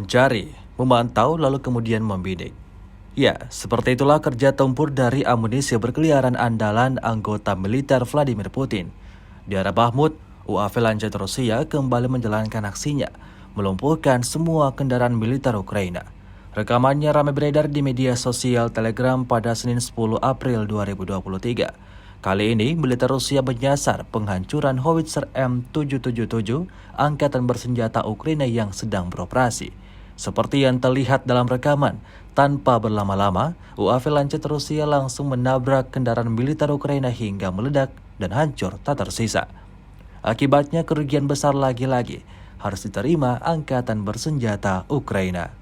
mencari, memantau, lalu kemudian membidik. Ya, seperti itulah kerja tempur dari amunisi berkeliaran andalan anggota militer Vladimir Putin. Di arah Bakhmut, UAV Lancet Rusia kembali menjalankan aksinya, melumpuhkan semua kendaraan militer Ukraina. Rekamannya ramai beredar di media sosial Telegram pada Senin 10 April 2023. Kali ini, militer Rusia menyasar penghancuran howitzer M777 angkatan bersenjata Ukraina yang sedang beroperasi. Seperti yang terlihat dalam rekaman, tanpa berlama-lama, UAV Lancet Rusia langsung menabrak kendaraan militer Ukraina hingga meledak dan hancur tak tersisa. Akibatnya kerugian besar lagi-lagi harus diterima angkatan bersenjata Ukraina.